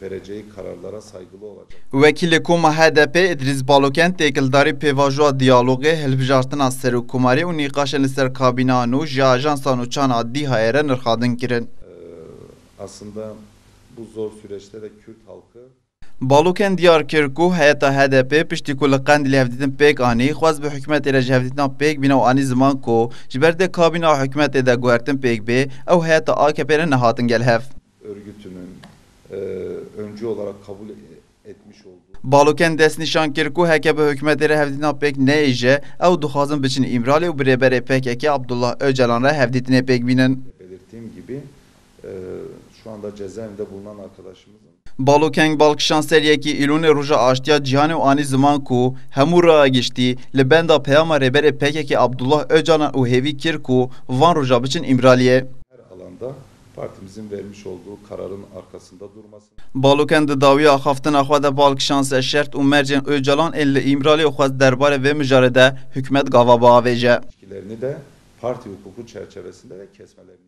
vereceği kararlara saygılı olacak. Vekili Kuma HDP İdris Balokent tekildari pevajua diyalogu helbjartina serokkumari û nîqaşên li ser kabînan û ji ajansan û çana dîhayê re nirxadin kirin. Aslında bu zor süreçte de Kürt halkı Balokent diyar kir ku heyeta HDP piştî ku li Qendîlê hevdîtin pêk anî xwaz bi hikûmetê re ji hevdîtina pêk bîne û anî ziman ku ji ber dê kabîna hikûmetê de guhertin pêk bê ew heyeta AKP re nehatin gel hev. örgütünün öncü olarak kabul etmiş olduğu Balokent dest nîşan kir ku heke bi hikûmetê re hevdîtina pêk neîje ew dixwazin biçin îmralê û birêberê PKK Abdullah Öcalan re hevdîtinê pêk bînin. belirttiğim gibi şu anda cezaevinde bulunan arkadaşımızın Balokeng balkişan seriyekî îlûnê roja aştiya cîhanê û anî ziman ku hemû ragiştî li benda peyama rêberê PKK Abdullah Öcalan û hêvî kir ku van roja biçin îmraliyê. her alanda partimizin vermiş olduğu kararın arkasında durmasını Balokend di dawiya axaftina xwe de balkişan ser şert û mercên Öcalan ên li îmralê xwest derbarê vê mijarê de hikûmet gava biavêje. ilişkilerini de parti hukuku çerçevesinde de kesmelerini